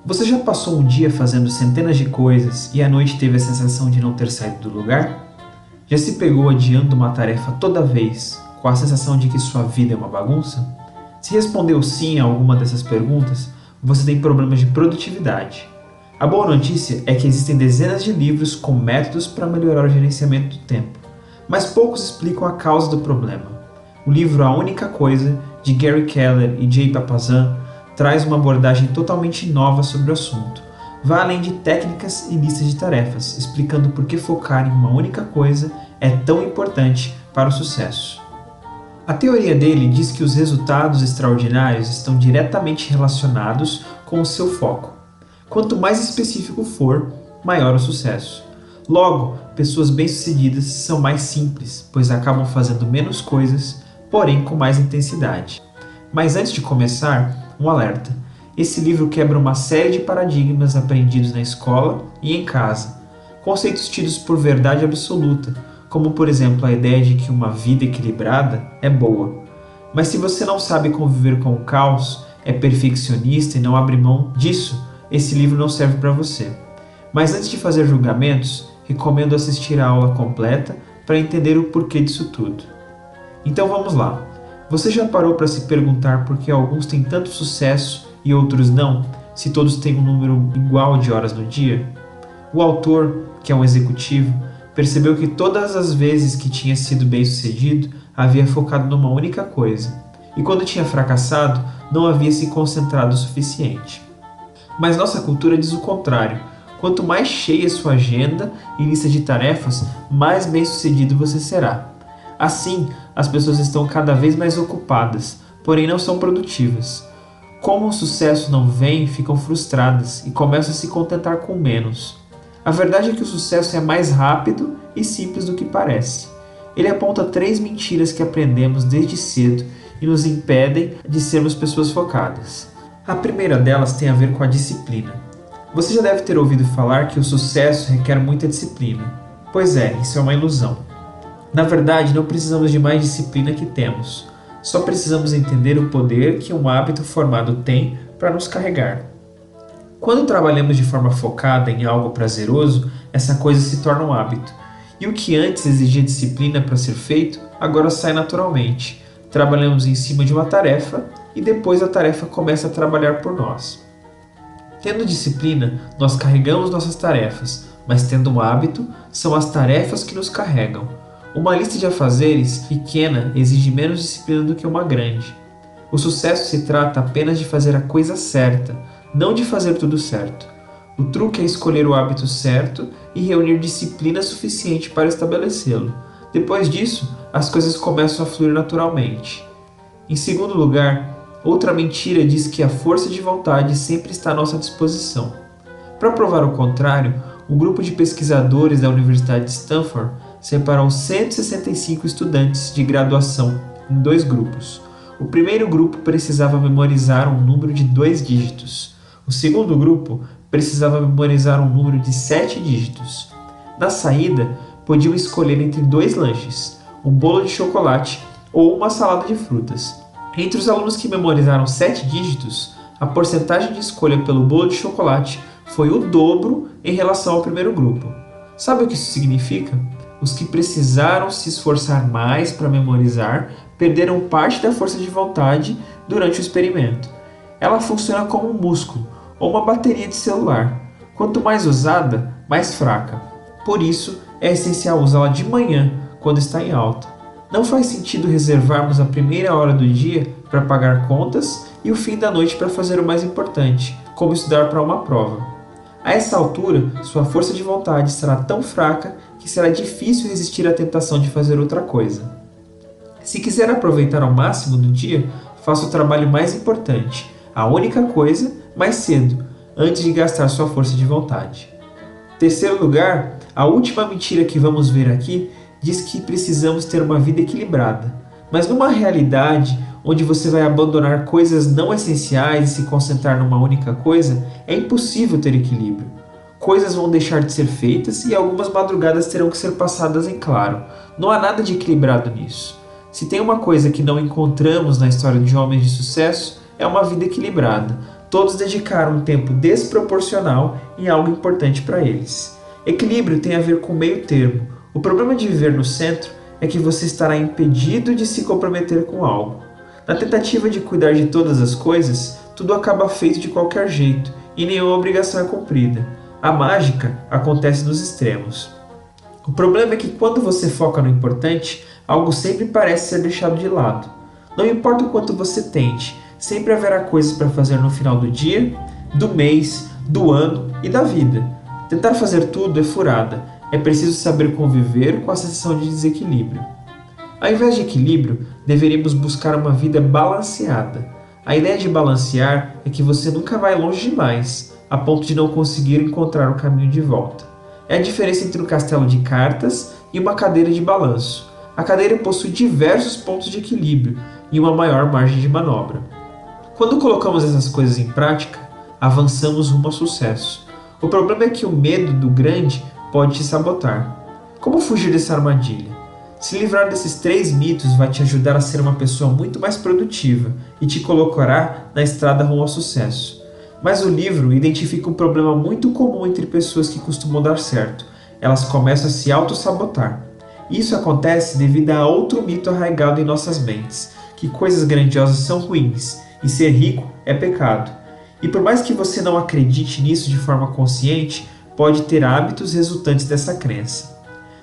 Você já passou um dia fazendo centenas de coisas e à noite teve a sensação de não ter saído do lugar? Já se pegou adiando uma tarefa toda vez, com a sensação de que sua vida é uma bagunça? Se respondeu sim a alguma dessas perguntas, você tem problemas de produtividade. A boa notícia é que existem dezenas de livros com métodos para melhorar o gerenciamento do tempo, mas poucos explicam a causa do problema. O livro A Única Coisa, de Gary Keller e Jay Papasan, traz uma abordagem totalmente nova sobre o assunto. Vai além de técnicas e listas de tarefas, explicando por que focar em uma única coisa é tão importante para o sucesso. A teoria dele diz que os resultados extraordinários estão diretamente relacionados com o seu foco. Quanto mais específico for, maior o sucesso. Logo, pessoas bem-sucedidas são mais simples, pois acabam fazendo menos coisas, porém com mais intensidade. Mas antes de começar, um alerta. Esse livro quebra uma série de paradigmas aprendidos na escola e em casa. Conceitos tidos por verdade absoluta, como por exemplo a ideia de que uma vida equilibrada é boa. Mas se você não sabe conviver com o caos, é perfeccionista e não abre mão disso, esse livro não serve para você. Mas antes de fazer julgamentos, recomendo assistir a aula completa para entender o porquê disso tudo. Então vamos lá. Você já parou para se perguntar por que alguns têm tanto sucesso e outros não, se todos têm um número igual de horas no dia? O autor, que é um executivo, percebeu que todas as vezes que tinha sido bem-sucedido, havia focado numa única coisa, e quando tinha fracassado, não havia se concentrado o suficiente. Mas nossa cultura diz o contrário. Quanto mais cheia sua agenda e lista de tarefas, mais bem-sucedido você será. Assim, as pessoas estão cada vez mais ocupadas, porém não são produtivas. Como o sucesso não vem, ficam frustradas e começam a se contentar com menos. A verdade é que o sucesso é mais rápido e simples do que parece. Ele aponta 3 mentiras que aprendemos desde cedo e nos impedem de sermos pessoas focadas. A primeira delas tem a ver com a disciplina. Você já deve ter ouvido falar que o sucesso requer muita disciplina. Pois é, isso é uma ilusão. Na verdade, não precisamos de mais disciplina que temos. Só precisamos entender o poder que um hábito formado tem para nos carregar. Quando trabalhamos de forma focada em algo prazeroso, essa coisa se torna um hábito. E o que antes exigia disciplina para ser feito, agora sai naturalmente. Trabalhamos em cima de uma tarefa e depois a tarefa começa a trabalhar por nós. Tendo disciplina, nós carregamos nossas tarefas, mas tendo um hábito, são as tarefas que nos carregam. Uma lista de afazeres pequena exige menos disciplina do que uma grande. O sucesso se trata apenas de fazer a coisa certa, não de fazer tudo certo. O truque é escolher o hábito certo e reunir disciplina suficiente para estabelecê-lo. Depois disso, as coisas começam a fluir naturalmente. Em segundo lugar, outra mentira diz que a força de vontade sempre está à nossa disposição. Para provar o contrário, um grupo de pesquisadores da Universidade de Stanford separou 165 estudantes de graduação em 2 grupos. O primeiro grupo precisava memorizar um número de 2 dígitos. O segundo grupo precisava memorizar um número de 7 dígitos. Na saída, podiam escolher entre 2 lanches, um bolo de chocolate ou uma salada de frutas. Entre os alunos que memorizaram 7 dígitos, a porcentagem de escolha pelo bolo de chocolate foi o dobro em relação ao primeiro grupo. Sabe o que isso significa? Os que precisaram se esforçar mais para memorizar perderam parte da força de vontade durante o experimento. Ela funciona como um músculo ou uma bateria de celular. Quanto mais usada, mais fraca. Por isso, é essencial usá-la de manhã, quando está em alta. Não faz sentido reservarmos a primeira hora do dia para pagar contas e o fim da noite para fazer o mais importante, como estudar para uma prova. A essa altura, sua força de vontade estará tão fraca que será difícil resistir à tentação de fazer outra coisa. Se quiser aproveitar ao máximo do dia, faça o trabalho mais importante, a única coisa, mais cedo, antes de gastar sua força de vontade. Terceiro lugar, a última mentira que vamos ver aqui diz que precisamos ter uma vida equilibrada. Mas numa realidade onde você vai abandonar coisas não essenciais e se concentrar numa única coisa, é impossível ter equilíbrio. Coisas vão deixar de ser feitas e algumas madrugadas terão que ser passadas em claro. Não há nada de equilibrado nisso. Se tem uma coisa que não encontramos na história de homens de sucesso, é uma vida equilibrada. Todos dedicaram um tempo desproporcional em algo importante para eles. Equilíbrio tem a ver com meio termo. O problema de viver no centro é que você estará impedido de se comprometer com algo. Na tentativa de cuidar de todas as coisas, tudo acaba feito de qualquer jeito e nenhuma obrigação é cumprida. A mágica acontece nos extremos. O problema é que quando você foca no importante, algo sempre parece ser deixado de lado. Não importa o quanto você tente, sempre haverá coisas para fazer no final do dia, do mês, do ano e da vida. Tentar fazer tudo é furada. É preciso saber conviver com a sensação de desequilíbrio. Ao invés de equilíbrio, deveríamos buscar uma vida balanceada. A ideia de balancear é que você nunca vai longe demais, a ponto de não conseguir encontrar o caminho de volta. É a diferença entre um castelo de cartas e uma cadeira de balanço. A cadeira possui diversos pontos de equilíbrio e uma maior margem de manobra. Quando colocamos essas coisas em prática, avançamos rumo ao sucesso. O problema é que o medo do grande pode te sabotar. Como fugir dessa armadilha? Se livrar desses 3 mitos vai te ajudar a ser uma pessoa muito mais produtiva e te colocará na estrada rumo ao sucesso. Mas o livro identifica um problema muito comum entre pessoas que costumam dar certo. Elas começam a se auto-sabotar. Isso acontece devido a outro mito arraigado em nossas mentes, que coisas grandiosas são ruins e ser rico é pecado. E por mais que você não acredite nisso de forma consciente, pode ter hábitos resultantes dessa crença.